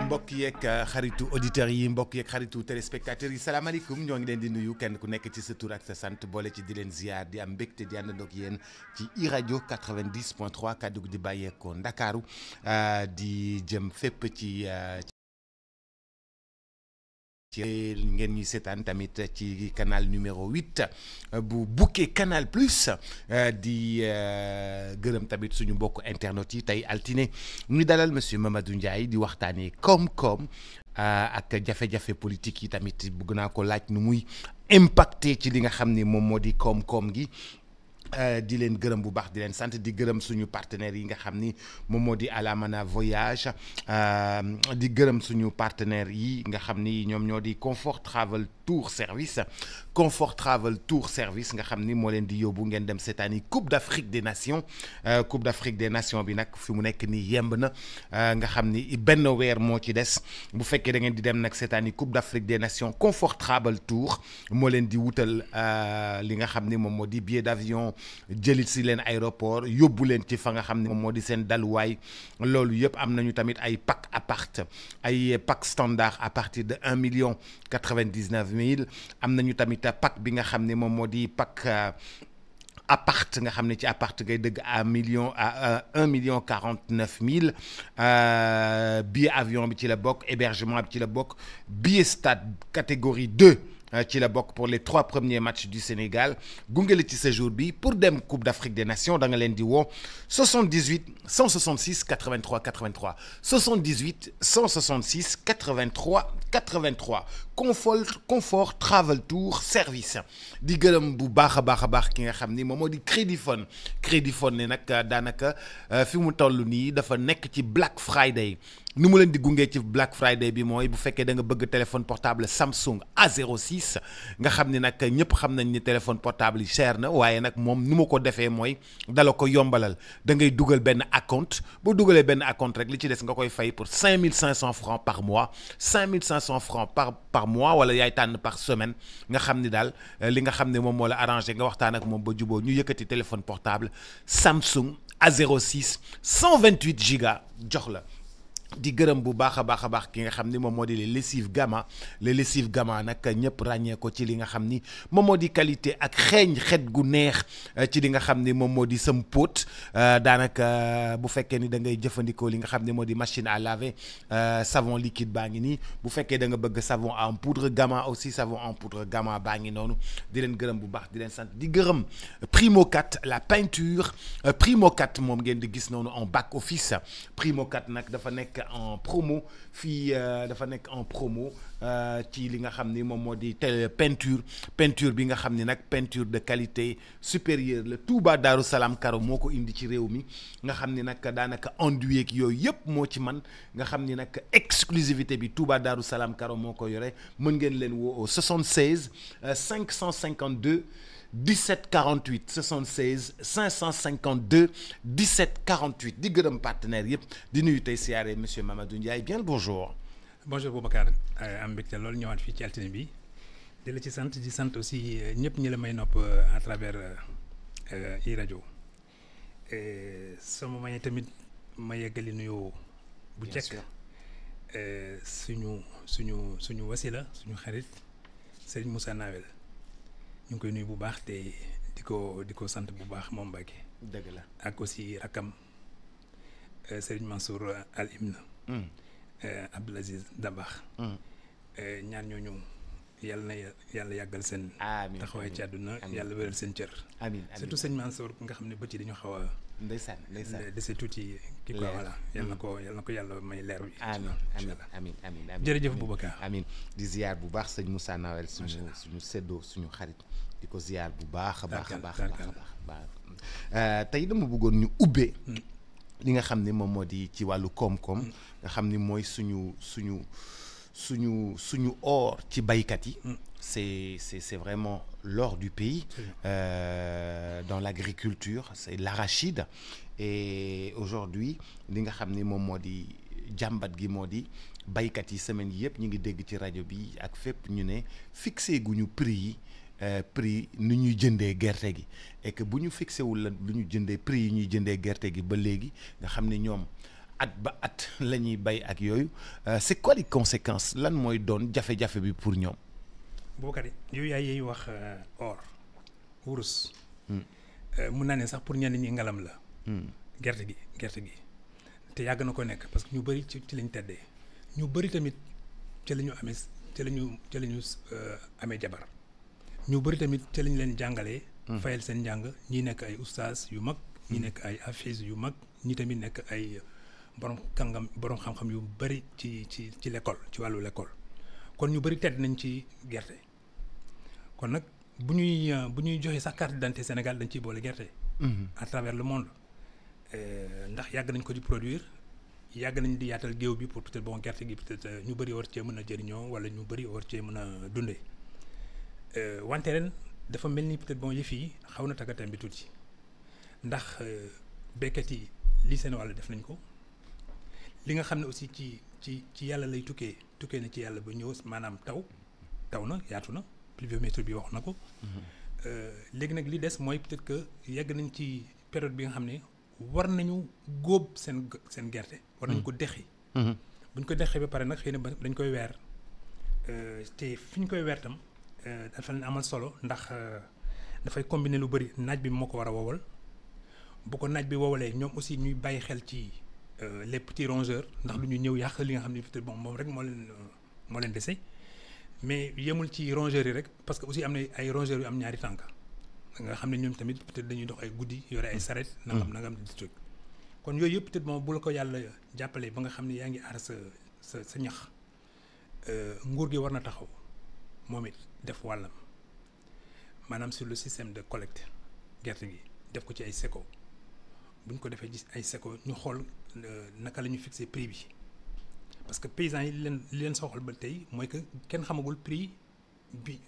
mbokk yeeg xaritu auditeurs yi mbokk yeeg xaritu téléspectateurs yi salaamaaleykum ñoo ngi leen di nuyu kenn ku nekk ci sa tur ak sa sant boole ci di leen ziar di am mbégte di àndandoo ak yéen ci iRadio 90.3 kaddu gi di bàyyeekoo Ndakaaru di jëm fépp ci ngeen ñuy seetaan tamit ci canal numéro 8 bu Bouquet Canal Plus di gërëm tamit suñu mbokk internet yi tey altine ñu dalal monsieur Mamadou Ndiaye di waxtaanee koom-koom ak jafe-jafe politique yi tamit bëgg naa ko laaj nu muy impacté ci li nga xam ni moom moo di koom-koom gi. di leen gërëm bu baax di leen sant di gërëm suñu partenaires yi nga xam ni moom moo di Alamana Voyage di gërëm suñu partenaires yi nga xam ni ñoom ñoo di Comfort Travel Tour Service Comfort Travel Tour Service nga xam ni moo leen di yóbbu ngeen dem seetaani Coupe d'Afrique des Nations Coupe d'Afrique des Nations bi nag fi mu nekk nii yemb na nga xam ni benn weer moo ci des bu fekkee da ngeen di dem nag seetaani Coupe d'Afrique des Nations Comfort Travel Tour moo leen di wutal li nga xam ni moom moo di billet d'avion jëlit si leen aéroport yóbbu leen ci fa nga xam ne moom moo di seen daluwaay loolu yëpp am nañu tamit ay pack appart ay pack standard à partir de 1,99 million am nañu tamit pack bi nga xam ne moom moo di pack appart nga xam ne ci appart ngay dëgg à 1,49 million billet avion bi ci la bokk hébergement bi ci la bokk billet stade catégorie 2 ci la bokk pour les 3 premiers matchs du Sénégal gunge la ci séjour bi pour dem Coupe d'Afrique des Nations da nga leen di woo 78 166 83 83 78 166 83 83 Comfort Travel Tour Service di gërëm bu baax a baax ki nga xam ni moom moo di Crédifone ne nag daanaka fi mu toll nii dafa nekk ci Black Friday ni mu leen di gungee ci Black Friday bi mooy bu fekkee da nga bëgg téléphone portable Samsung A06 nga xam ni nag ñëpp xam nañ ni téléphone portable yi cher na waaye nag moom ni ma ko defee mooy dala ko yombalal da ngay dugal benn acompte boo dugalee benn acompte rek li ci des nga koy fay pour 5500 francs par mois 5500 francs par mois wala yaay tànn par semaine nga xam ni daal li nga xam ne moom moo la arrangé nga waxtaan ak moom ba juboo ñu yëkkati téléphone portable Samsung A06 128 giga jox la. di gërëm bu baax a baax ki nga xam ni moom moo di les lessives Gamma nag ñëpp ràññee ko ci li nga xam ni moom moo di qualité ak xet gu neex ci li nga xam ni moom moo di sam pot daanaka bu fekkee ni da ngay jëfandikoo li nga xam ni moo di machine à laver savon liquide baa ngi nii bu fekkee da nga bëgg savon en poudre Gamma aussi savon en poudre Gamma baa ngi noonu di leen gërëm bu baax di leen sant di gërëm Primocat la peinture Primocat moom ngeen di gis noonu en back office Primocat nag dafa nekk en promo fii dafa nekk en promo ci li nga xam ni moom moo di peinture bi nga xam ni nag peinture de qualité supérieure la Touba Darou Salam Karo moo ko indi ci réew mi nga xam ni nag daanaka enduit ak yooyu yëpp moo ci man nga xam ni nag exclusivité bi Touba Darou Salam Karo moo ko yore mën ngeen leen woo au 76 552 17 48 76 552 17 48 di gërëm partenaire yëpp di nuyu tey siyaare monsieur Mamadou Ndiaye bien le bonjour. Bonjour Boubacar am mbégte loolu ñëwaat fii ci altine bi di la ci sant di sant aussi ñëpp ñi la may nopp à travers iRadio sama may tamit ma yeggali nuyoo bu jekk suñu wasila suñu xarit Serigne Moussa Nawel ñu ngi koy nuyu bu baax te di ko sant bu baax moom Mbacke. dëgg la ak aussi rakam Serigne Mansour Al Imn Abdoul Aziz Dabax ñaar ñooñu yàlla yàggal seen taxawaay ci àdduna yàlla wéral seen cër amiin surtout sëñ Mansour nga xam ne bët yi dañu xaw a ndeysaan dese tuuti kii quoi voilà yàlla na ko yàlla may leer bi amiin jërëjëf Boubacar amiin di ziar bu baax sëñ Moussa Nawel suñu seddoo suñu xarit di ko ziar bu baax a baax tey dama bëggoon ñu ubbee li nga xam ne moom moo di ci wàllu koom-koom nga xam ni mooy suñu or ci baykat yi c'est vraiment l'or du pays dans l'agriculture c'est l'arachide et aujourd'hui li nga xam ni moom moo di jàmbat gi moo di baykat yi semaine yi yëpp ñu ngi dégg ci rajo bi ak fépp ñu ne fixé guñu prix yi prix nu ñuy jëndee gerte gi et que bu ñu fixé wul la lu ñu jëndee prix yi ñuy jëndee gerte gi ba léegi nga xam ne ñoom at ba at la ñuy bay ak yooyu c'est quoi les conséquences lan mooy doon jafe-jafe bi pour ñoom. Boubacar yow yaa yiy wax or wurus. mun naa ne sax pour ñenn ñi ngalam la. gerte gi te yàgg na ko nekk parce que ñu bëri ci lañ teddee ñu bëri tamit ci la ñu amee jabar ñu bëri tamit ci lañ leen jàngalee. fayal seen njàng ñi nekk ay ustaas yu mag. ñi nekk ay hafiz yu mag ñi tamit nekk ay borom xam-xam yu bëri ci l'école ci wàllu l'école kon ñu bëri tedd nañ ci gerte kon nag bu ñuy joxe sax carte d'identité Sénégal dañ ciy boole gerte. à travers le monde ndax yàgg nañ ko di produire yàgg nañ di yaatal géew bi pour peut-être bon gerte gi peut-être ñu bëri war cee mën a jëriñoo wala ñu bëri war cee mën a dundee wante ren dafa mel ni peut-être bon yëf yi xaw na tàggatam bi tuuti ndax béykat yi lii seen wàll def nañ ko li nga xam ne aussi ci yàlla lay tukkee na ci yàlla ba ñëw maanaam taw na yaatu na pluviométrie bi wax na ko. léegi nag li des mooy peut-être que yegg nañ ci période bi nga xam ne war nañu góob seen gerte. war nañu ko deqi. buñ ko deqee ba pare nag xëy na dañ koy weer te fi ñu koy weer tam dafa leen amal solo ndax dafay combiner lu bëri naaj bi moo ko war a wowal bu ko naaj bi wowalee ñoom aussi ñuy bàyyi xel ci les petits rongeurs ndax lu ñu ñëw yàq li nga xam ne peut-être bon moom rek moo leen dese. mais yemul ci rongeurs yi rek parce que aussi am na ay rongeurs yu am ñaari tànk nga xam ne ñoom tamit peut-être dañuy dox ay guddi yore ay saret nangam di truc kon yooyu yëpp peut-être moom bu la ko yàlla jàppalee ba nga xam ne yaa ngi aar sa ñax nguur gi war na taxaw moom it def wàllam maanaam sur le système de collecte gerte gi def ko ci ay seko bu ñu ko defee ci ay seko ñu xool naka la ñu fixer prix bi parce que paysans yi li leen soxal ba tey mooy que kenn xamagul prix bi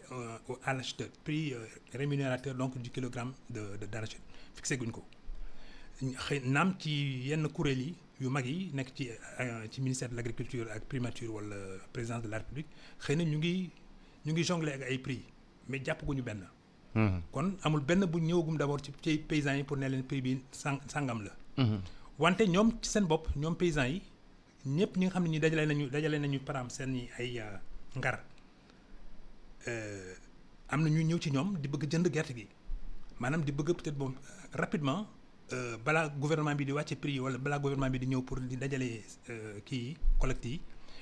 à l'acheteur prix rémunérateur donc du kilogramme d'arachide fixé guñ ko xëy naam ci yenn kuréel yi yu mag yi nekk ci ministère de l'agriculture ak primature wala présidence de la république xëy na ñu ngi jongler ak ay prix mais jàpp guñu benn. kon amul benn bu ñëwagum d'abord ci paysans yi pour ne leen prix bi sangam la. wante ñoom ci seen bopp ñoom paysans yi. ñëpp ñi nga xam ne ñi dajale nañu param seen ay ngar am na ñuy ñëw ci ñoom di bëgg jënd gerte gi maanaam di bëgg peut-être bon rapidement balaa gouvernement bi di wàcce prix yi wala balaa gouvernement bi di ñëw pour di dajale kii yi collecte yi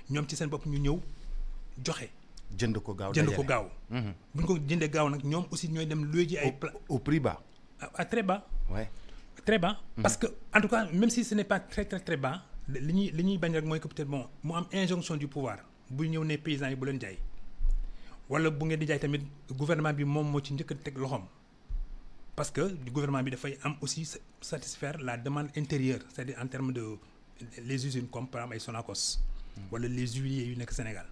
ñoom ci seen bopp ñu ñëw joxe. jënd ko gaaw bu ñu ko jëndee gaaw nag ñoom aussi ñooy dem louer ji ay. au prix bas. à très bas. ouais. très bas. parce que en tout cas même si ce n'est pas très très très bas. li ñuy bañ rek mooy que peut-être bon mu am injonction du pouvoir bu ñëw ne paysans yi bu leen jaay wala bu ngeen di jaay tamit gouvernement bi moom moo ci njëkk a teg loxoom parce que gouvernement bi dafay am aussi satisfaire la demande intérieure c'est-à-dire en termes de les usines comme par exemple ay Sonacos wala les huiliers yu nekk Sénégal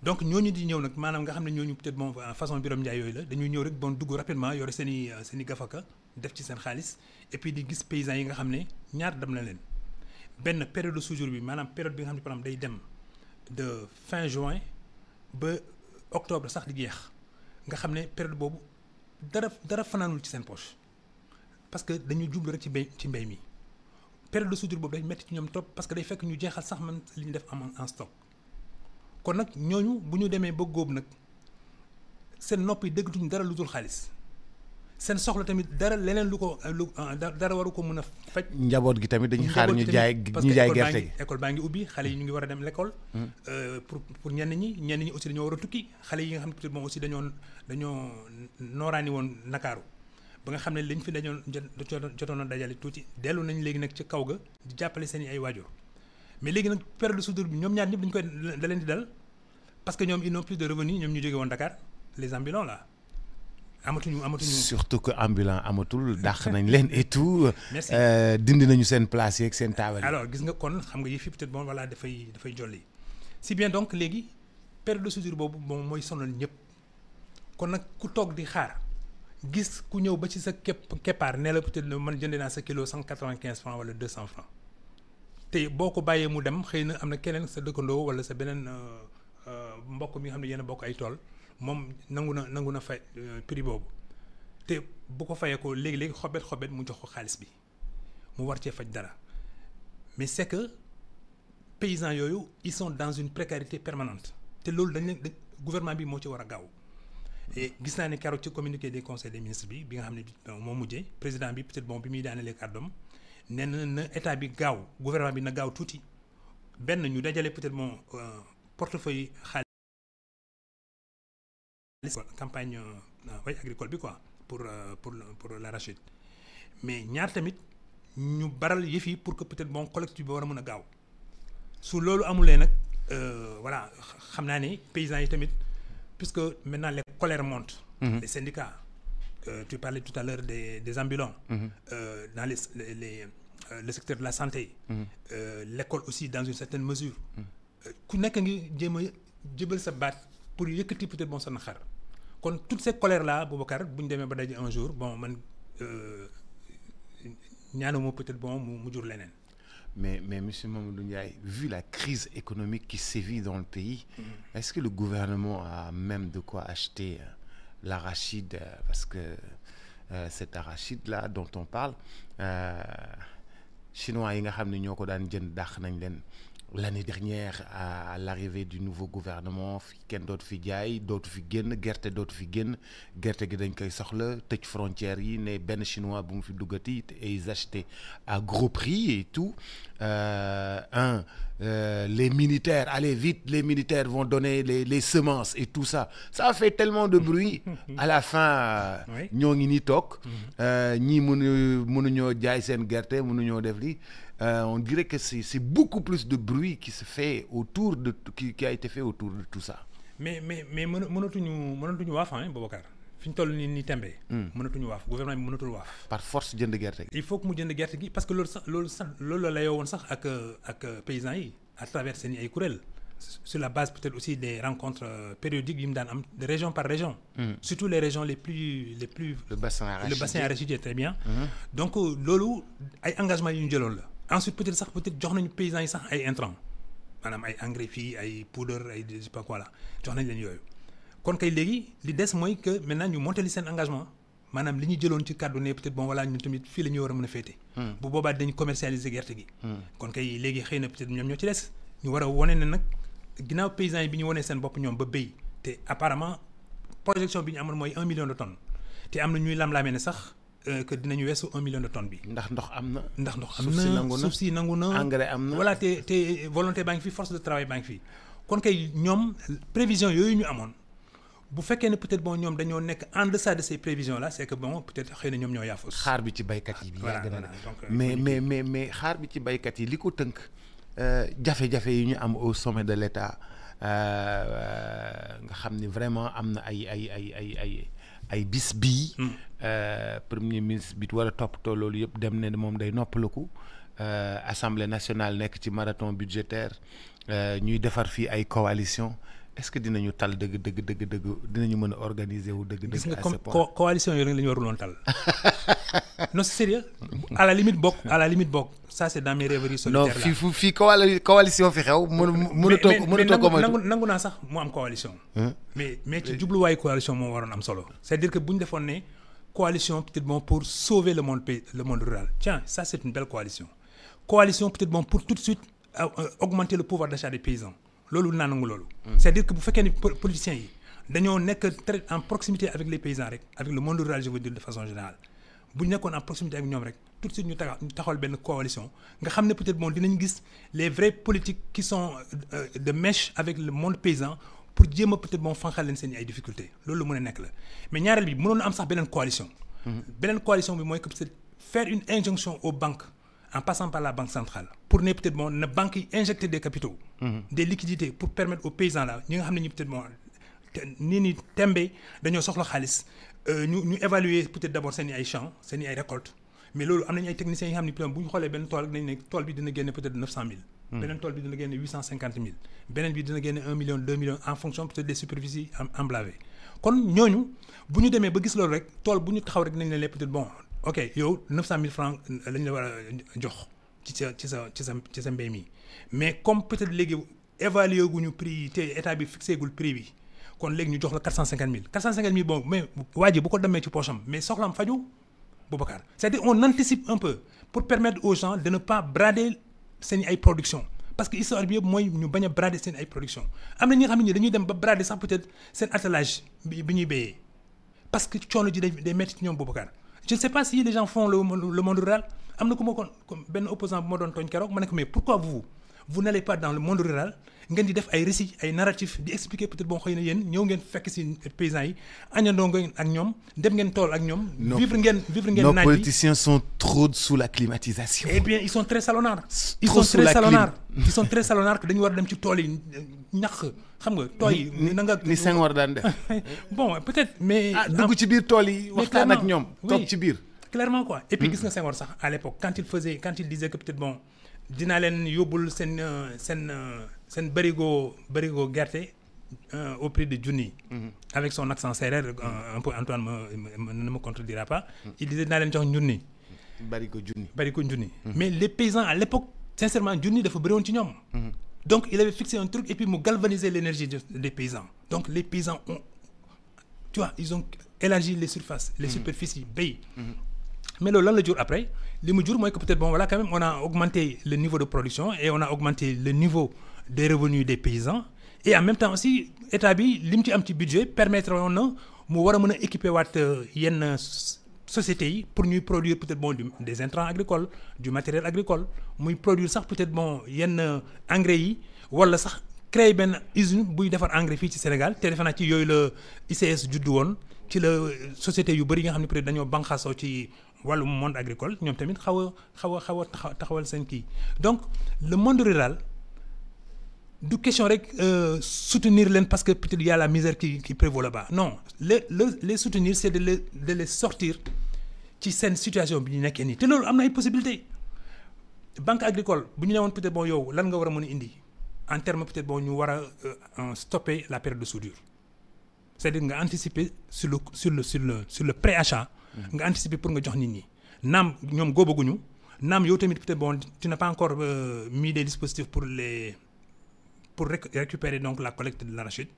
donc ñooñu di ñëw nag maanaam nga xam ne ñooñu peut-être bon façon Birame Ndiaye yooyu la dañuy ñëw rek bon dugg rapidement yore seen i gafaka def ci seen xaalis et puis di gis paysans yi nga xam ne ñaar dem na leen. benn période de séjour bi maanaam période bi nga xam ne par exemple day dem de fin juin ba octobre sax di jeex nga xam ne période boobu dara fanaanul ci seen poche parce que dañu jublu rek ci mbéy mi période de séjour boobu day metti ci ñoom trop parce que day fekk ñu jeexal sax man li ñu def en stock kon nag ñooñu bu ñu demee ba góob nag seen nopp yi déggatuñu dara lu dul xaalis seen soxla tamit dara leneen dara waru ko mën a faj. njaboot gi tamit dañuy xaar ñu jaay gerte gi école baa ngi ubbi xale yi ñu ngi war a dem l'école. pour ñenn ñi aussi dañoo war a tukki xale yi nga xam ne peut-être moom aussi dañoo nooraani woon Ndakaaru ba nga xam ne liñ fi jotoon a dajale tuuti dellu nañ léegi nag ci kaw ga di jàppale seen ay waajur mais léegi nag période de soudure bi ñoom ñaar ñëpp dañu koy da leen di dal parce que ñoom ils n'ont plus de revenus ñoom ñu jóge woon Dakar les ambulants là. amatuñu surtout que ambulant amatul dàq nañ leen et tout. dindi nañu seen place yeeg seen taabal. alors gis nga kon xam nga yëf yi peut-être bon voilà dafay jolli si bien donc léegi période de soudure boobu moom mooy sonal ñëpp kon nag ku toog di xaar gis ku ñëw ba ci sa keppaar ne la peut-être man jëndee naa sa kilo 195 francs wala 200 francs te boo ko bàyyee mu dem xëy na am na keneen sa dëkkandoo wala sa beneen mbokk mi nga xam ne yéen a bokk ay tool moom nangu na fay prix boobu te bu ko fayee ko léegi xobet mu jox ko xaalis bi mu war cee faj dara mais c'est que paysans yooyu ils sont dans une précarité permanente te loolu gouvernement bi moo ci war a gaaw et gis naa ne keroog ci communiqué des conseils des ministres bi nga xam ne moo mujjee président bi peut-être bi muy daanelee kàddoom nee na état bi gaaw gouvernement bi na gaaw tuuti benn ñu dajale peut-être portefeuille xaalis campagne agricole bi quoi pour l'arachide mais ñaar tamit ñu baral yëf yi pour que peut-être collectif bi war a mën a gaaw su loolu amulee nag voilà xam naa ne paysans yi tamit puisque maintenant les colères montent. Les syndicats tu parlais tout à l'heure des ambulants. Dans le secteur de la santé. L'école aussi dans une certaine mesure. ku nekk ngi jéem a jëbal sa baat pour yëkkati peut-être sa naxar kon toutes ces colères là Boubacar bu ñu demee ba daje un jour man ñaanuma peut-être mu jur leneen. Mais monsieur Mamadou Ndiaye, vu la crise économique qui sévit dans le pays, est-ce que le gouvernement a même de quoi acheter l'arachide, parce que cet arachide-là dont on parle, chinois yi nga xam ne ñoo ko daan jënd dàq nañ leen l'année dernière à l'arrivée du nouveau gouvernement kenn dootu fi jaay dootu fi génn gerte dootu fi génn gerte gi dañ koy soxla tëj frontières yi ne benn chinois bu mu fi duggati et ils achetaient à gros prix et tout les militaires allez vite les militaires vont donner les semences et tout ça a fait tellement de bruit à la fin ñoo ngi ni toog ñii mënuñoo jaay seen gerte mënuñoo def li on dirait que c'est beaucoup plus de bruit qui se fait autour de qui a été fait autour de tout ça. mais mënatuñu waaf Boubacar fi ñu toll nii tembe. mënatuñu waaf gouvernement bi mënatul waaf. par force jënd gerte gi. il faut que mu jënd gerte gi parce que loolu la yowoon sax ak paysans yi à travers seen ay kuréel sur la base peut-être aussi des rencontres périodiques yi mu daan am de région par région. surtout les régions les plus. le bassin arachidier très bien. donc loolu ay engagements yu ñu jëloon la. ensuite peut-être jox nañu paysans yi sax ay intrants maanaam ay engrais fii ay poudre ay je sais pas quoi là jox nañ leen yooyu kon kay léegi li des mooy que maintenant ñu monter li seen engagement maanaam li ñu jëloon ci kàddu ne peut-être voilà ñun tamit fii la ñu war a mën a féete. bu boobaa dañu commercialiser gerte gi. kon kay léegi xëy na peut-être ñoom ñoo ci des ñu war a wane ne nag ginnaaw paysans yi bi ñu wanee seen bopp ñoom ba béy te apparemment projection bi ñu amoon mooy 1 million de tonnes te am na ñuy lam-laamee ne sax. Que dinañu weesu 1 million de tonnes bi. ndax ndox am na. suuf si nangu na engrais am na. voilà te volonté baa ngi fi force de travail baa ngi fi kon kay ñoom prévision yooyu ñu amoon bu fekkee ne peut-être ñoom dañoo nekk en deçà de ces prévisions là c'est que peut-être xëy na ñoom ñoo yaafus. xaar bi ci baykat yi. voilà mais xaar bi ci baykat yi li ko tënk jafe-jafe yi ñu am au sommet de l'État nga xam ni vraiment am na ay bis bii premier ministre bi war a toppatoo loolu yëpp dem ne moom day noppaliku assemblée nationale nekk ci marathon budgétaire ñuy defar fii ay coalition est-ce que dinañu tal dëgg dinañu mën a organiser wu dëgg. gis nga comme coalition yooyu la ñu waruloon tal non c'est sérieux à la limite bokk ça c'est dans mes rêveries solitaires là. non fii coalition fi xew. mënatoo ko nangu naa sax mu am coalition. mais ci jubluwaayu coalition moo waroon am solo. c'est-à-dire que bu ñu defoon ne coalition peut-être pour sauver le monde rural tiens ça c'est une belle coalition peut-être pour tout de suite augmenter le pouvoir d'achat des paysans. loolu naa nangu loolu. c'est-à-dire que bu fekkee ne politiciens yi dañoo nekk très en proximité avec les paysans rek avec le monde rural je veux dire de façon générale bu ñu nekkoon en proximité avec ñoom rek tout de suite ñu taxawal benn coalition nga xam ne peut-être dinañ gis les vraies politiques qui sont de mèche avec le monde paysan pour jéem a peut-être fanqal leen seen ay difficultés loolu mën a nekk la mais ñaareel bi mënoon na am sax beneen coalition. beneen coalition bi mooy que peut-être faire une injonction aux banques. En passant par la banque centrale pour ne peut-être na banque yi injecter des capitaux. Des liquidités pour permettre aux paysans là ñi nga xam ne ñu peut-être ni tembe dañoo soxla xaalis ñu évaluer peut-être d'abord seen i ay champs seen i ay récoltes mais loolu am nañu ay techniciens yi nga xam ne bu ñu xoolee benn tool rek nañ ne tool bi dina génne peut-être 900 000. beneen tool bi dina génne 850 000. beneen bi dina génne 1 million 2 millions en fonction peut-être des superficies emblavées kon ñooñu bu ñu demee ba gis loolu rek tool bu ñu taxaw rek nañ leen peut-être ok yow 900 000 francs lañ la war a jox ci sa mbéy mi mais comme peut-être léegi évaluer guñu prix yi te état bi fixé gul prix bi kon léegi ñu jox la 450 000 450 000 bon mais waa ji bu ko demee ci poche am mais soxlaam faju Boubacar c'est-à-dire on anticipe un peu pour permettre aux gens de ne pas brader seen ay production parce que histoire bi yëpp mooy ñu bañ a brader seen ay production am na ñi nga xam ne dañuy dem ba brader sax peut-être seen attelage bi ñuy béyee parce que coono ji day métti ci ñoom Boubacar je ne sais pas si les gens font le monde rural am na ku ma kon benn opposant bu ma doon tooñ keroog ma ne ko mais pourquoi vous n'allez pas dans le monde rural ngeen di def ay récits ay narratifs di expliquer peut-être bon xëy na yéen ñëw ngeen fekk ci paysans yi añandoo ngeen ak ñoom dem ngeen tool ak ñoom. vivre ngeen naaj bi nos politiciens sont trop sous la climatisation. eh bien ils sont très salonards. ils sont très salonards que dañu war a dem ci tool yi ñax xam nga tool yi. ni Senghor daan def. bon peut-être mais. dugg ci biir tool yi waxtaan ak ñoom. toog ci biir. clairement quoi et puis gis nga Senghor sax à l'époque quand il disait que peut-être bon. dinaa leen yóbbul seen barigo gerte au prix de junni. avec son accent sérère un peu Antoine ne me contredira pas. il disait dinaa leen jox junni. barigo junni. mais les paysans à l'époque sincèrement junni dafa bëri woon ci ñoom. donc il avait fixé un truc et puis mu galvaniser l'énergie des paysans. donc les paysans ils ont élargi les surfaces. les superficies béy. mais loolu lan la jur après li mu jur mooy que peut-être bon voilà quand même on a augmenté le niveau de production et on a augmenté le niveau des revenus des paysans et en même temps aussi état bi li mu ci am ci budget permettre na mu war a mën a équiper waat yenn sociétés yi pour ñuy produire peut-être bon des intrants agricoles du matériel agricole muy produire sax peut-être bon yenn engrais yi wala sax créer benn usine buy defar engrais fii ci Sénégal te defe naa ci yooyu la ICS juddu woon ci la société yu bëri yi nga xam ne peut-être dañoo banqaasoo ci wàllum monde agricole ñoom tamit xaw a taxawal seen kii donc le monde rural du question rek soutenir leen parce que peut-être il y a la misère qui prévaut là-bas non les soutenir c'est de les sortir ci seen situation bi ñu nekkee nii te loolu am na ay possibilités banque agricole bu ñu ne woon peut-être bon yow lan nga war a mën a indi en terme peut-être bon ñu war a stopper la période de soudure c'est-à-dire nga anticiper sur le préachat. nga anticiper pour nga jox nit ñi naam ñoom góobaguñu naam yow tamit peut-être bon tu n'as pas encore mis des dispositifs pour récupérer donc la collecte de l'arachide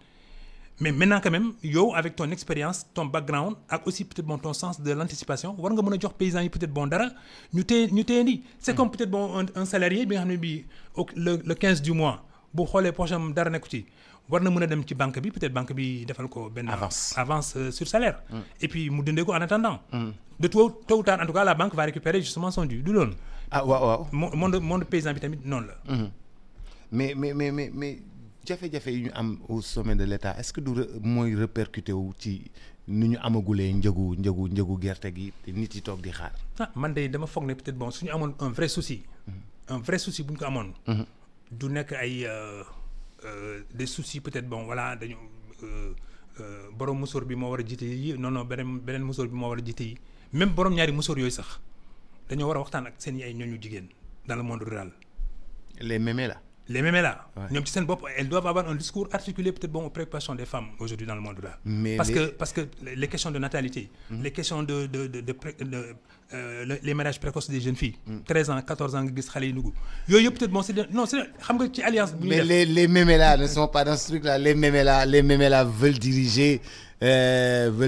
mais maintenant quand même yow avec ton expérience ton background ak aussi peut-être bon ton sens de l'anticipation war nga mën a jox paysans yi peut-être bon dara ñu téye nii c'est comme peut-être bon un salarié bi nga xam ne bii le 15 du mois bu xoolee poche am dara nekku ci war na mën a dem ci banque bi peut-être banque bi defal ko benn avance sur salaire et puis mu dundee ko en attendant de tôt ou tard en tout cas la banque va récupérer justement son dû du loolu waaw monde paysan bi tamit noonu la mais jafe-jafe yi ñu am au sommet de l'État est-ce que du mooy répercuté wu ci ni ñu amagulee njëgu gerte gi te nit yi toog di xaar man de dama foog ne peut-être bon suñu amoon un vrai souci bu ñu ko amoon du nekk ay des soucis peut-être bon voilà dañu borom musóor bi moo war a jiite yi non beneen musóor bi moo war a jiite yi même borom ñaari musóor yooyu sax dañoo war a waxtaan ak seen ay ñooñu jigéen dans le monde rural. les mémés là. ñoom ci seen bopp elles doivent avoir un discours articulé peut-être bon aux préoccupations des femmes aujourd'hui dans le monde rural. parce que les questions de natalité. les questions de les mariages précoces des jeunes filles. 13 ans 14 ans nga gis xale yi dugg yooyu yëpp peut-être bon c'est xam nga ci alliance. mais les mémés là ne sont pas dans ce truc là les mémés là veulent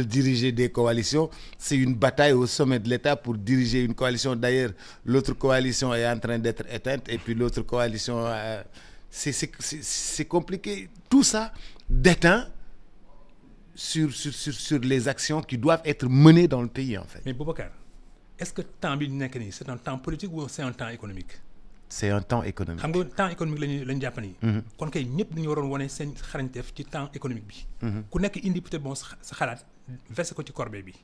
diriger des coalitions. C'est une bataille au sommet de l'État pour diriger une coalition. D'ailleurs, l'autre coalition est en train d'être éteinte et puis l'autre coalition, c'est compliqué. Tout ça déteint sur les actions qui doivent être menées dans le pays, en fait. Mais Boubacar, est-ce que temps bi nekk nii c'est un temps politique ou c'est un temps économique? C'est un temps économique. xam nga temps économique lañu jàpp nii. kon kay ñëpp dañu waroon wane seen xarañteef ci temps économique bi. ku nekk indi peut-être bon sa xalaat verser ko ci corbeille bi.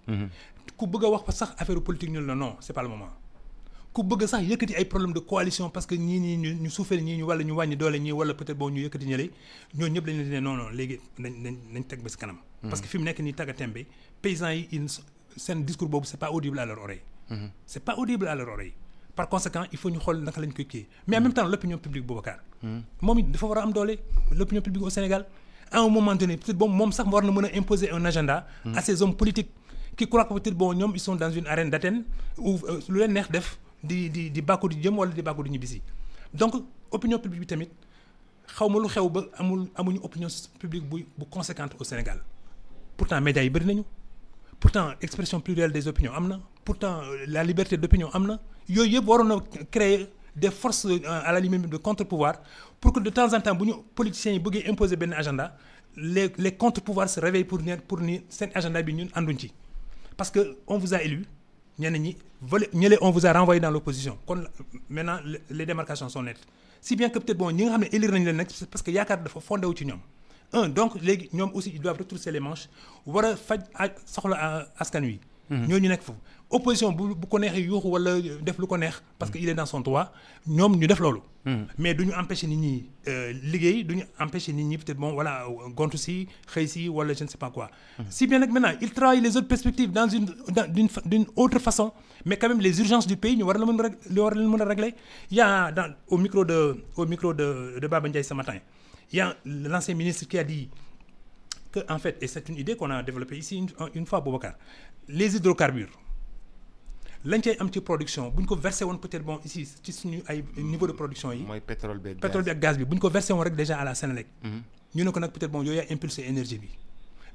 ku bëgg a wax sax affaire politique ñu la non c'est pas le moment. ku bëgg sax yëkkati ay problème de coalition parce que ñii ñu suufeel ñii ñu wala ñu wàññi doole ñii wala peut-être bon ñu yëkkati ñële ñooñu ñëpp dañu leen di ne non léegi nañ teg ba si kanam. parce que fi mu nekk nii tagga tembe paysans yi seen discours boobu c'est pas audible à leur oreille. c'est pas audible à leur oreille. Par conséquent il faut ñu xool naka lañ koy kii mais en même temps l'opinion publique Boubacar moom it dafa war a am doole l'opinion publique au Sénégal à un moment donné peut-être bon moom sax war na mën a imposer un agenda à ces hommes politiques qui croient que peut-être bon ñoom ils sont dans une arène d'Athènes où lu leen neex def di bàkku di jëm wala di bàkku di ñibbisi donc opinion publique bi tamit xaw ma lu xew ba amuñu opinion publique bu conséquente au Sénégal pourtant médias yi bëri nañu pourtant expression plurielle des opinions am na pourtant la liberté d'opinion am na yooyu yëpp waroon na créer des forces à la limite de contre-pouvoir pour que de temps en temps bu ñu politiciens yi bëggee imposer benn agenda les contre-pouvoirs se réveillent pour ni seen agenda bi ñun ànduñ ci parce que on vous a élu ñenn ñi ñële on vous a renvoyé dans l'opposition kon maintenant les démarcations sont nettes si bien que peut-être bon ñi nga xam ne élire nañ leen nag parce que yaakaar dafa fondé wu ci ñoom donc léegi ñoom aussi ils doivent retrousser les manches war a faj soxla askan wi. ñooñu nekk foofu opposition bu ko neexee yuuxu wala def lu ko neex parce que il est dans son droit ñoom ñu def loolu. mais du ñu empêcher nit ñi liggéey du ñu empêcher nit ñi peut-être bon voilà gontu si xëy si wala je ne sais pas quoi. si bien nag maintenant il travaille les autres perspectives d'une autre façon mais quand même les urgences du pays ñu war leen mën a régler il y a au micro de Baba Ndiaye ce matin il y a l'ancien ministre qui a dit que en fait et c'est une idée qu'on a développée ici une fois Boubacar les hydrocarbures lañ cay am ci production bu ñu ko versé woon peut-être bon ici ci suñu ay niveau de production yi. mooy pétrole bi ak gaz bi bu ñu ko versé woon rek déjà à la Sénélec. ñu ne ko nag peut-être bon yooyu yaa impulsé énergie bi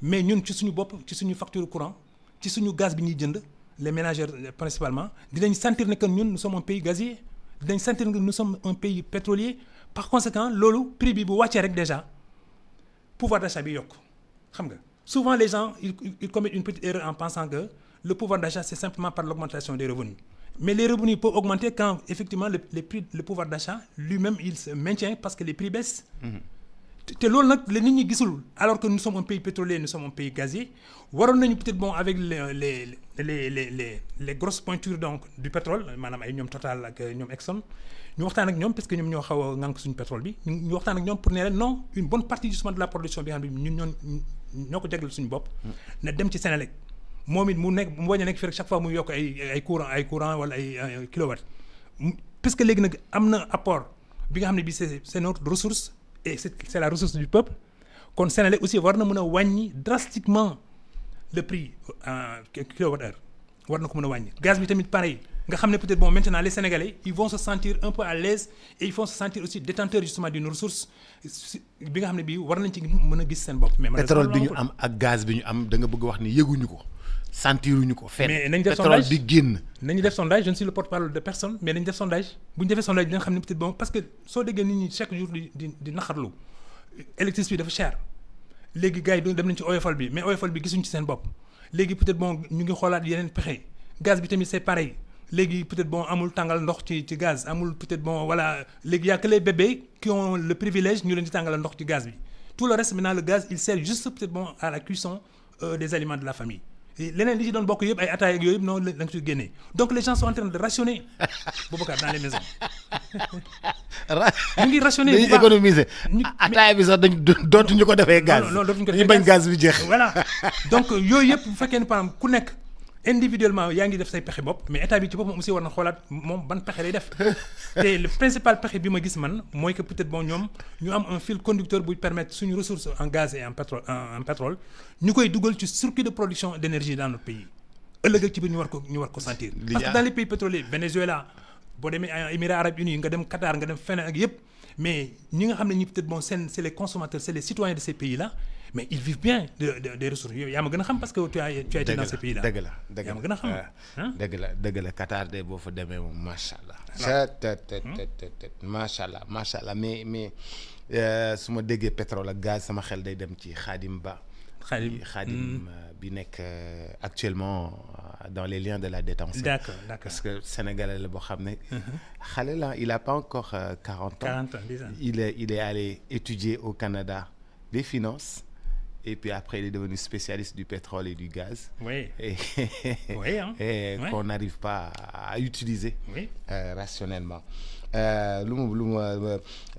mais ñun ci suñu bopp ci suñu facture courant ci suñu gaz bi ñuy jënd les ménagères principalement dinañ sentir ne que ñun nous sommes un pays gazier dinañ sentir que nous sommes un pays pétrolier par conséquent loolu prix bi bu wàccee rek déjà pouvoir d'achat bi yokk xam nga souvent les gens ils commettent une petite erreur en pensant que le pouvoir d'achat c'est simplement par l'augmentation des revenus mais les revenus peuvent augmenter quand effectivement le pouvoir d'achat lui-même il se maintient parce que les prix baissent te loolu nag la nit ñi gisul alors que nous sommes un pays pétrolier nous sommes un pays gazier waroon nañu peut-être bon avec les grosses pointures donc du pétrole maanaam ay ñoom Total ak ñoom Exxon ñu waxtaan ak ñoom parce que ñoom ñoo xaw a ŋànk suñu pétrole bi ñu waxtaan ak ñoom pour ne leen non une bonne partie justement de la production bi nga xam ne ñun ñoo ko jagleel suñu bopp na dem ci Sénélec moom it mu bañ a nekk fii rek chaque fois muy yokk ay courant wala ay kilowatts puisque léegi nag am na apport bi nga xam ne bi c'est notre ressource et c'est la ressource du peuple kon Sénélec aussi war na mën a wàññi drastiquement le prix kilowattheure war na ko mën a wàññi gaz bi tamit pareil nga xam ne peut-être bon maintenant les Sénégalais ils vont se sentir un peu à l'aise et ils vont se sentir aussi détenteurs justement d'une ressource bi nga xam ne bii war nañ ci mën a gis seen bopp. mais pétrole bi ñu am ak gaz bi ñu am da nga bëgg wax ni yëguñu ko sentiruñu ko. fenn mais nañ def pétrole sondage bi génn. nañu def sondage je ne suis le porte-parole de personne mais nañ def sondage bu ñu defee sondage dina xam ne peut-être bon parce que soo déggee nit ñi chaque jour di naqarlu électricité bi dafa cher léegi gars yi dem nañ ci oyofal bi mais oyofal bi gisuñu ci seen bopp léegi peut-être bon ñu ngi xoolaat yeneen pexe gaz bi tamit c'est pareil léegi peut-être bon amul tàngal ndox ci gaz amul peut-être bon voilà léegi y a que les bébés qui ont le privilège ñu leen di tàngal ndox ci gaz bi tout le reste maintenant le gaz il sert juste peut-être bon à la cuisson des aliments de la famille leneen li ci doon bokk yëpp ay ataaya ak yooyu yëpp noonu la nga ciy génnee donc les gens sont en train de rationner Boubacar dans les maisons ñu ngi rationner dañuy économiser ataaya bi sax dootuñu ko defee gaz non dootuñu ko defee bañ gaz bi jeex voilà donc yooyu yëpp bu fekkee ne par exemple ku nekk individuellement yaa ngi def say pexe bopp mais état bi ci boppam aussi war na xoolaat moom ban pexe lay def te le principal pexe bi ma gis man mooy que peut-être bon ñoom ñu am un fil conducteur buy permettre suñu ressource en gaz et en pétrole ñu koy dugal ci circuit de production d'énergie dans notre pays ëllëg ak ci biir ñu war ko sentir parce que dans les pays pétroliers Venezuela boo demee Émirats arabes unis nga dem Qatar nga dem feneen ak yëpp mais ñi nga xam ne ñi peut-être bon c'est les consommateurs c'est les citoyens de ces pays là mais ils vivent bien des ressources yow yaa ma gën a xam parce que tu as été dans ces pays là dëgg la yaa ma gën a xam dëgg la Qatar de boo fa demee moom macha allah. macha allah mais su ma déggee pétrole ak gaz sama xel day dem ci Khadim Ba. Khadim bi nekk actuellement dans les liens de la détention. D'accord. Parce que Sénégalais la boo xam ne. xale la il a pas encore 40 ans. 40 ans déjà. Il est allé étudier au Canada les finances. Et puis après, il est devenu spécialiste du pétrole et du gaz. Oui. Et qu'on n'arrive pas à utiliser rationnellement.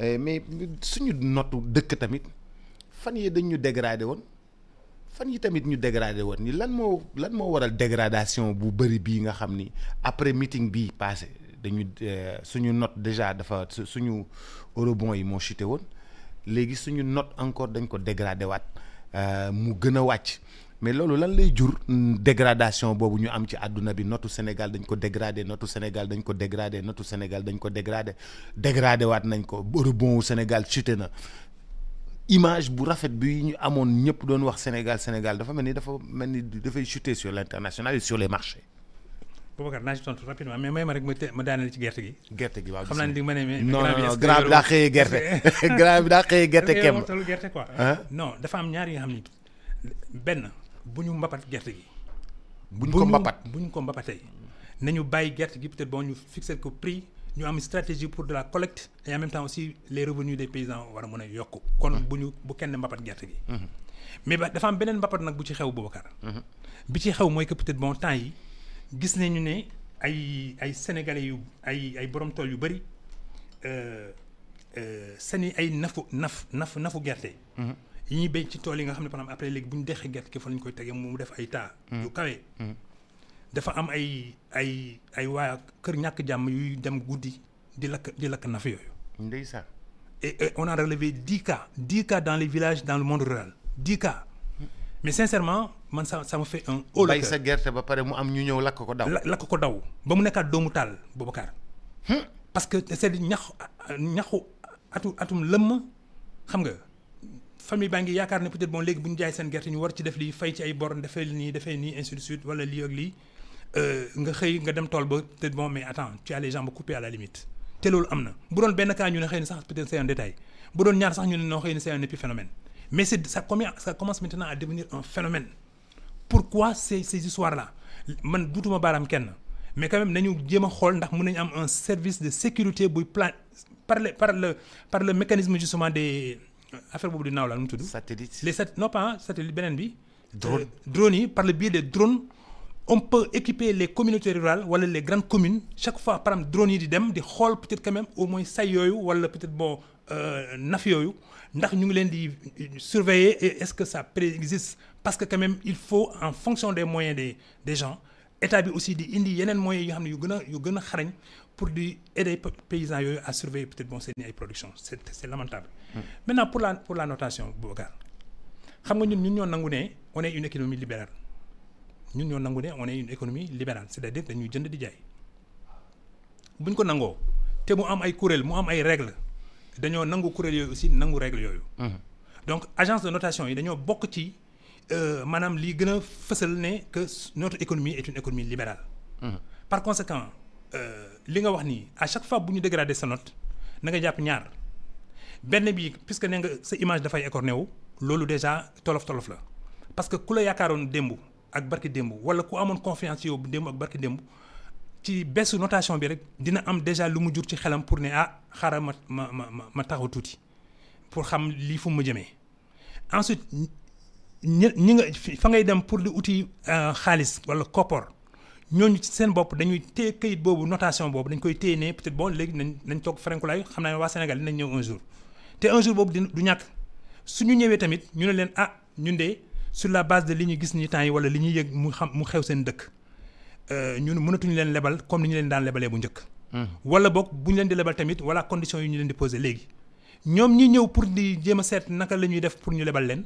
Mais suñu notu dëkk tamit fan yi dañ ñu dégradé woon fan yi tamit ñu dégradé woon ni lan moo waral dégradation bu bëri bii nga xam ni après meeting bii passé dañu suñu note déjà dafa suñu eurobond yi moo chuté woon léegi suñu note encore dañ ko dégradé waat mu gën a wàcc mais loolu lan lay jur dégradation boobu ñu am ci àdduna bi notu Sénégal dañ ko dégradé notu Sénégal dañ ko dégradé notu Sénégal dañ ko dégradé waat nañ ko rebond Sénégal chuté na image bu rafet bi ñu amoon ñëpp doon wax Sénégal dafa mel ni dafay chuter sur l'international et sur les marchés. Boubacar naa ci tontu rapidement mais may ma rek ma daaneel ci gerte gi. Waaw xam naa ne di ma ne. non grand bi daa xëyee gerte. grand bi daa xëyee gerte kem. gerte quoi. non dafa am ñaar yi nga xam ni benn bu ñu mbapat gerte gi. bu ñu ko mbapatee nañu bàyyi gerte gi peut-être bon ñu fixer ko prix ñu am stratégie pour de la collecte et en même temps aussi les revenus des paysans war a mën a yokku. kon bu kenn mbapat gerte gi. mais dafa am beneen mbapat nag bu ci xew Boubacar. bi ci xew mooy que peut-être bon temps yi. gis nañu ne ay sénégalais yu ay borom tool yu bëri seeni ay nafu gerte. yi ñuy béy ci tool yi nga xam ne par exemple après léegi bu ñu deqee gerte gi fa lañ koy tegee mu def ay taa. yu kawe. dafa am ay waa kër ñàkk jàmm yuy dem guddi di lakk naf yooyu. ndeysaan. et on a relevé 10 cas dans les villages dans le monde rural 10 cas. mais sincèrement man ça me fait un haut le cœur. bay sa gerte ba pare mu am ñu ñëw lakk ko daw. lakk ko daw ba mu nekkaat doomu taal Boubacar. parce que c'est ñaxu atum lëmm xam nga famille baa ngi yaakaar ne peut-être bon léegi bu ñu jaay seen gerte ñu war ci def lii fay ci ay bor defee nii ainsi de suite wala lii ak lii nga xëy nga dem tool ba peut-être bon mais attends tu as les jambes coupées à la limite. te loolu am na bu doon benn cas ñu ne xëy na sax peut-être c'est un détail bu doon ñaar sax ñu ne noo xëy na c'est un épiphénomène. mais ça commence maintenant à devenir un phénomène. Pourquoi ces histoires-là man duutuma baaraam kenn mais quand même nañu jéem a xool ndax mën nañu am un service de sécurité buy par le mécanisme justement des affaire boobu di naaw la nu mu tudd. satellites non pas satellite beneen bi. drones yi par le biais des drones on peut équiper les communautés rurales wala les grandes communes chaque fois par exemple drones yi di dem di xool peut-être quand même au moins say yooyu wala peut-être bon naf yooyu. ndax ñu ngi leen di surveiller et est-ce que ça préexiste parce que quand même il faut en fonction des moyens des gens état bi aussi di indi yeneen moyens yi nga xam ne yu gën a xarañ pour di aider paysans yooyu à surveiller peut-être bon seen ay production c'est lamentable. Maintenant pour la notation Boubacar xam nga ñun ñoo nangu ne on est une économie libérale c'est-à-dire dañuy jënd di jaay buñ ko nangoo te mu am ay kuréel mu am ay règles. dañoo nangu kuréel yooyu aussi nangu règle yooyu. donc agence de notation yi dañoo bokk ci maanaam lii gën a fësal ne que notre économie est une économie libérale. par conséquent li nga wax nii à chaque fois bu ñu dégrader sa note na nga jàpp ñaar benn bi puisque nee nga sa image dafay écorné wu loolu déjà tolof la parce que ku la yaakaaroon démb ak barki démb wala ku amoon confiance yow démb ak barki démb. ci baisse notation bi rek dina am déjà lu mu jur ci xelam pour ne xaaral ma taxaw tuuti pour xam lii fu mu jëmee ensuite ñi nga fa ngay dem pour di uti xaalis wala koppor ñooñu ci seen bopp dañuy téye kayit boobu notation boobu dañ koy téye ne peut-être bon léegi nañ toog ferenkulaay xam naa ne waa Sénégal dinañ ñëw un jour te un jour boobu du ñàkk suñu ñëwee tamit ñu ne leen ñun de sur la base de li ñu gis ni temps yi wala li ñuy yëg mu xew seen dëkk ñun mënatuñu leen lebal comme ni ñu leen daan lebalee bu njëkk. wala boog bu ñu leen di lebal tamit wala conditions yi ñu leen di poser léegi ñoom ñi ñëw pour di jéem a seet naka la ñuy def pour ñu lebal leen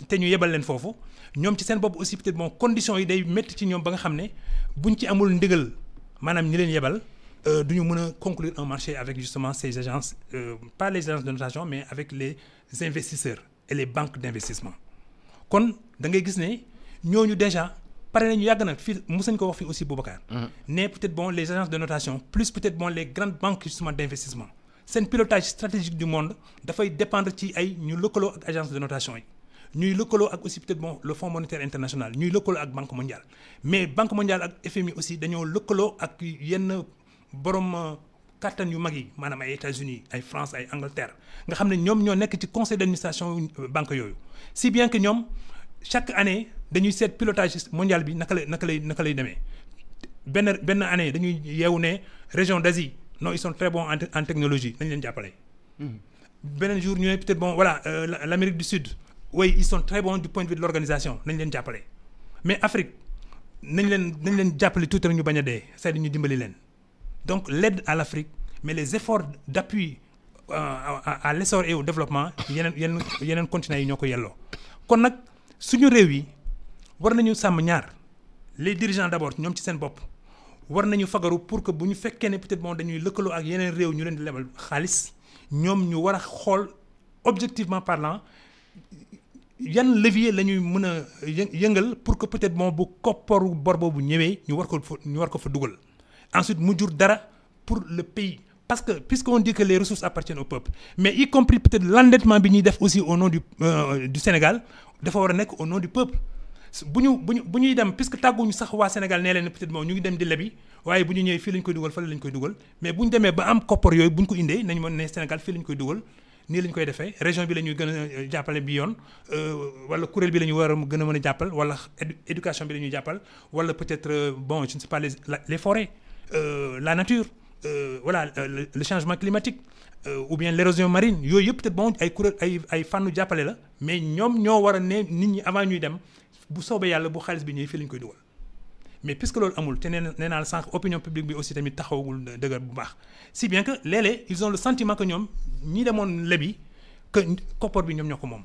te ñu yebal leen foofu ñoom ci seen bopp aussi peut-être bon conditions yi day métti ci ñoom ba nga xam ne buñ ci amul ndigal maanaam ñi leen yebal du ñu mën a conclure un marché avec justement ces agences pas les agences de notation mais avec les investisseurs et les banques d'investissement kon da ngay gis ne ñooñu déjà. pare nañu yàgg na fii mos nañu ko wax fii aussi Boubacar. ne peut-être bon les agences de notation plus peut-être bon les grandes banques justement d'investissement seen pilotage stratégique du monde dafay dépendre ci ay ñu lëkkaloo ak agence de notation yi ñuy lëkkaloo ak aussi peut-être bon le Fonds monétaire international ñuy lëkkaloo ak Banque mondiale mais Banque mondiale ak FMI aussi dañoo lëkkaloo ak yenn borom kattan yu mag yi maanaam ay États-Unis ay France ay Angleterre nga xam ne ñoom ñoo nekk ci conseil d'administration banque yooyu si bien que ñoom chaque année dañuy seet pilotage mondial bi naka lay demee benn année dañuy yeewu ne région d'Asie non ils sont très bons en technologie nañ leen jàppale. beneen jour ñu ne peut-être bon voilà l'Amérique du Sud oui ils sont très bons du point de vue de l'organisation nañ leen jàppale mais Afrique nañ leen jàppale tuuti rek ñu bañ a dee c'est-à-dire ñu dimbali leen donc l'aide à l'Afrique mais les efforts d'appui à l'essor et au développement yeneen continents yi ñoo ko yelloo kon nag suñu réew yi war nañu sàmm ñaar les dirigeants d'abord ñoom ci seen bopp war nañu fagaru pour que bu ñu fekkee ne peut-être bon dañuy lëkkaloo ak yeneen réew ñu leen di lebal xaalis ñoom ñu war a xool objectivement parlant yan levier la ñuy mën a yëngal pour que peut-être bon bu kopparu bor boobu ñëwee ñu war ko fa dugal ensuite mu jur dara pour le pays parce que puisqu'on dit que les ressources appartiennent au peuple mais y compris peut-être l'endettement bi ñuy def aussi au nom du Sénégal dafa war a nekk au nom du peuple bu ñuy dem puisque tàgguñu sax waa Sénégal nee leen peut-être bon ñu ngi dem di lebi waaye bu ñu ñëwee fii lañ koy dugal fële lañ koy dugal mais bu ñu demee ba am koppar yooyu bu ñu ko indee nañu mën ne Sénégal fii lañ koy dugal nii lañ koy defee région bi la ñuy gën a jàppale bi yoon wala kuréel bi la ñu war a gën a mën a jàppal wala éducation bi la ñuy jàppal wala peut-être bon je ne sais pas les forêts la nature voilà le changement climatique ou bien l'érosion marine yooyu yëpp peut-être bon ay kuréel ay fànnu jàppale la mais ñoom ñoo war a ne nit ñi avant ñuy dem bu soobee yàlla bu xaalis bi ñëwee fii lañ koy dugal mais puisque loolu amul te nee naa la sànq opinion publique bi aussi tamit taxawagul dëgër bu baax si bien que léeg-léeg ils ont le sentiment que ñoom ñi demoon lebi que koppar bi ñoom ñoo ko moom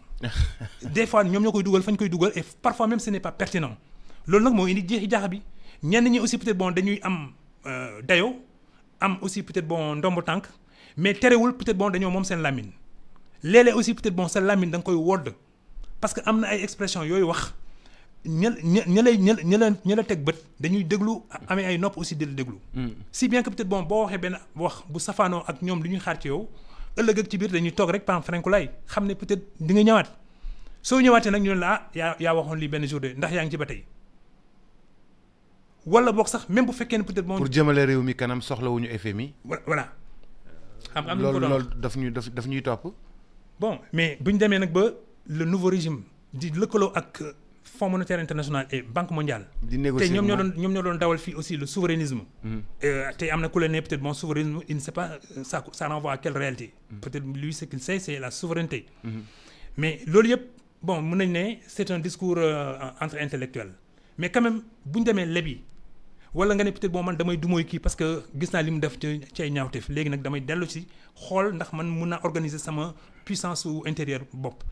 des fois ñoom ñoo koy dugal fañ koy dugal et parfois même ce n'est pas pertinent loolu nag moo indi jeexi jaaxa bi ñenn ñi aussi peut-être bon dañuy am dayo am aussi peut-être bon ndombo tànk mais terewul peut-être bon dañoo moom seen lamine léeg-léeg aussi peut-être bon sa lamine da nga koy wodd parce que am na ay expressions yooyu wax ña la teg bët dañuy déglu amee ay nopp aussi di la déglu si bien que peut-être bon boo waxee benn wax bu safaanoo ak ñoom li ñuy xaar ci yow ëllëg ak ci biir dañuy toog rek par frankulay xam ne peut-être di nga ñëwaat soo ñëwaatee nag ñu ne la yaa waxoon lii benn jour de ndax yaa ngi ci ba tey wala boog sax même bu fekkee ne peut-être bon pour jëmale réew mi kanam soxlawuñu FMI voilà xam nga loolu daf ñuy topp bon mais bu ñu demee nag ba le nouveau régime di lëkkaloo ak Fonds monétaire international et Banque mondiale. di négocier te ñoom ñoo doon dawal fii aussi le souverainisme. te am na ku la ne peut-être bon souverainisme il ne sait pas ça renvoie à quelle réalité. peut-être lui ce qu'il sait c'est la souveraineté. mais loolu yëpp bon mën nañu ne c'est un discours entre intellectuels mais quand même bu ñu demee lebi wala nga ne peut-être bon man damay dumooy kii parce que gis naa li mu def ci ay ñaawteef léegi nag damay dellu ci xool ndax man mun naa organiser sama puissance ou intérieure bopp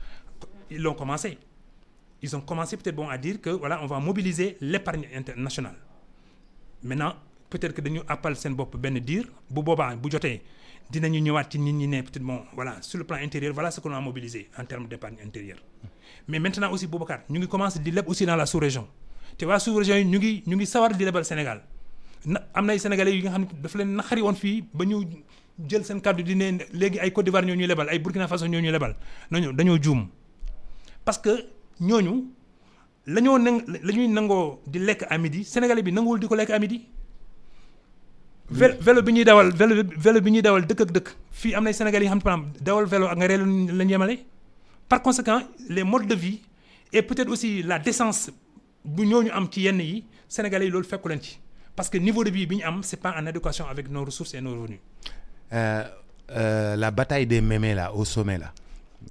ils l'ont commencé. Ils ont commencé peut-être bon à dire que voilà on va mobiliser l'épargne internationale maintenant peut-être que dañu appal seen bopp benn diir bu boobaa bu jotee dinañu ñëwaat ci nit ñi ne peut-être bon voilà sur le plan intérieur voilà ce qu'on a mobilisé en termes d'épargne intérieure mais maintenant aussi Boubacar ñu ngi commencé di leb aussi dans la sous-région te waa sous-région yi ñu ngi sawar di lebal Sénégal am na ay sénégalais yi nga xam ne dafa leen naqari woon fii ba ñu jël seen kàddu di ne léegi ay Côte d'Ivoire ñoo ñuy lebal ay Burkina Faso ñoo ñuy lebal dañoo juum parce que ñooñu la ñuy nangoo di lekk à midi sénégalais bi nanguwul di ko lekk à midi vélo bi ñuy dawal dëkk ak dëkk fii am na sénégalais yi xam ne par exemple dawal vélo ak nga reelu la ñu yemale par conséquent les modes de vie et peut-être aussi la décence bu ñooñu am ci yenn yi sénégalais yi loolu fekku leen ci parce que niveau de vie bi ñu am c'est pas en adéquation avec nos ressources et nos revenus. La bataille des mémés là au sommet là.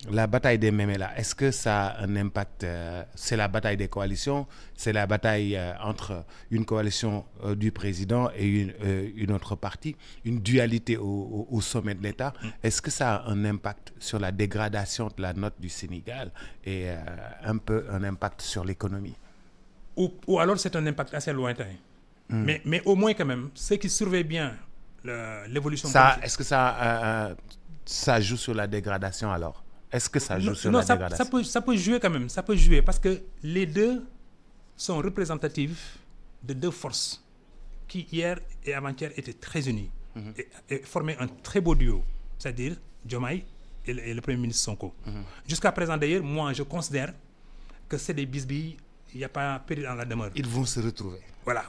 La bataille des mémés là, est-ce que ça a un impact c'est la bataille des coalitions, c'est la bataille entre une coalition du président et une autre partie, une dualité au sommet de l'État. Est-ce que ça a un impact sur la dégradation de la note du Sénégal et un peu un impact sur l'économie? Ou alors c'est un impact assez lointain. Mais au moins quand même, ceux qui surveillent bien l'évolution politique. Est-ce que ça joue sur la dégradation alors? Est-ce que ça joue sur la dégradation? Ça peut jouer quand même, ça peut jouer parce que les deux sont représentatifs de deux forces qui hier et avant-hier étaient très unies et formaient un très beau duo, c'est-à-dire Diomaye et le Premier ministre Sonko. Jusqu'à présent d'ailleurs, moi je considère que c'est des bisbilles, il n'y a pas péril en la demeure. Ils vont se retrouver. Voilà.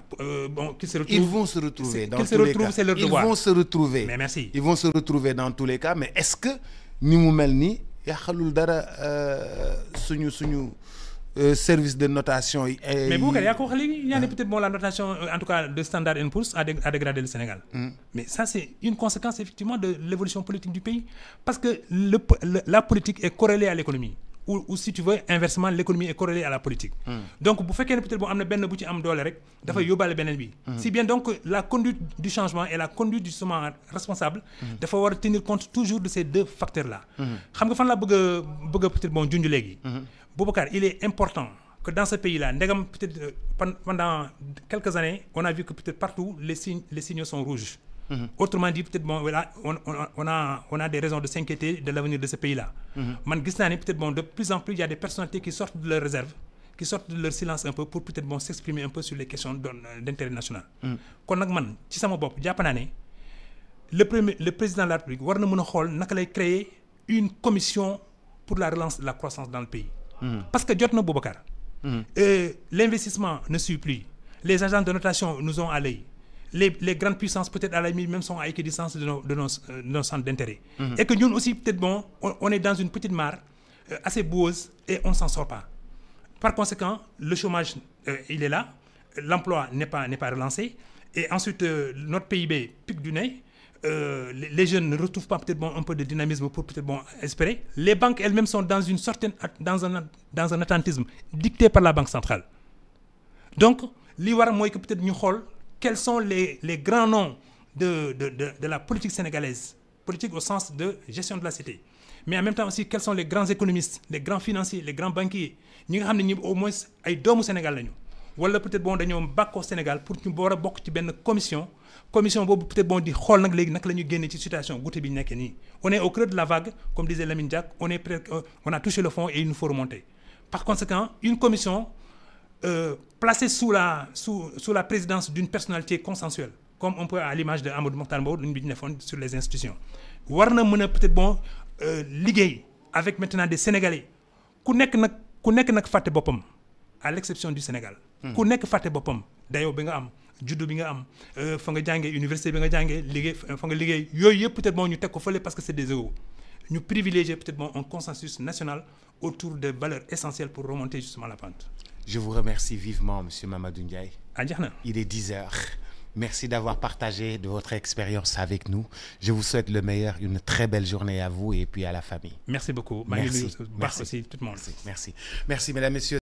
Qu'ils se retrouvent. Ils vont se retrouver dans tous les cas. C'est leur devoir. Ils vont se retrouver. Mais merci. Ils vont se retrouver dans tous les cas. Mais est-ce que ni mu mel nii yàqalul dara suñu service de notation yi. Mais Boubacar yaa ko wax léegi yaa ne peut-être bon la notation en tout cas de Standard & Poor's a dégradé le Sénégal. Mais ça c'est une conséquence effectivement de l'évolution politique du pays parce que la politique est corrélée à l'économie. Ou si tu veux inversement l'économie est corrélée à la politique. Donc bu fekkee ne peut-être bon am na benn bu ci am doole rek dafay yóbbaale beneen bi. Si bien donc la conduite du changement et la conduite du justement responsable dafa war a tenir compte toujours de ces deux facteurs là. Xam nga fan laa bëgg a peut-être bon junj léegi. Boubacar il est important que dans ce pays-là, peut-être pendant quelques années, on a vu que peut-être partout les signaux sont rouges. Autrement dit, peut-être bon, voilà, on a des raisons de s'inquiéter de l'avenir de ce pays-là. Peut-être bon, de plus en plus, il y a des personnalités qui sortent de leur réserve, qui sortent de leur silence un peu pour peut-être bon, s'exprimer un peu sur les questions d'intérêt national. Kon nak man ci sama bop japp na né le président de la République war na mëna xol naka lay créer une commission pour la relance de la croissance dans le pays. Parce que jot na Boubacar. L'investissement ne suit plus. Les agences de notation nous ont à l'œil. Les grandes puissances, peut-être à la limite, même sont à équidistance de nos centres d'intérêt. Et que nous aussi, peut-être bon, on est dans une petite mare assez boueuse et on ne s'en sort pas. Par conséquent, le chômage, il est là, l'emploi n'est pas relancé, et ensuite, notre PIB pique du nez, les jeunes ne retrouvent pas peut-être bon, un peu de dynamisme pour peut-être bon, espérer. Les banques elles-mêmes sont dans dans un attentisme dicté par la Banque centrale. Donc, l'Iwara moi que peut-être nous quels sont les grands noms de la politique sénégalaise, politique au sens de gestion de la cité. Mais en même temps aussi, quels sont les grands économistes, les grands financiers, les grands banquiers, nous avons au moins ay doomu Sénégal wala peut-être bon dañoo bàkkoo Sénégal pour ñu war a bokk ci benn commission boobu peut-être bon di xool nag léegi naka la ñu génnee ci situation goutte bi ñu nekkee nii. On est au creux de la vague, comme disait Lamine Diack, on a touché le fond et il nous faut remonter. Par conséquent, une commission placée sous la présidence d'une personnalité consensuelle, comme on peut à l'image de Amadou Mokhtar Mbow ñu bi sur les institutions. War na mën a peut-être bon liggéey avec maintenant des Sénégalais ku nekk nag fàtte boppam à l'exception du Sénégal. Ku nekk fàtte boppam dayoo bi nga am juddu bi nga am fa nga jàngee université bi nga jàngee liggéey fa nga liggéey yooyu yëpp peut-être bon ñu teg ko fële parce que c'est des égos. Ñu privilégier peut-être bon un consensus national autour de valeurs essentielles pour remonter justement la pente. Je vous remercie vivement, Monsieur Mamadou Ndiaye. Il est 10 heures. Merci d'avoir partagé de votre expérience avec nous. Je vous souhaite le meilleur, une très belle journée à vous et puis à la famille. Merci beaucoup. Merci. Merci aussi tout le monde. Merci, mesdames, messieurs.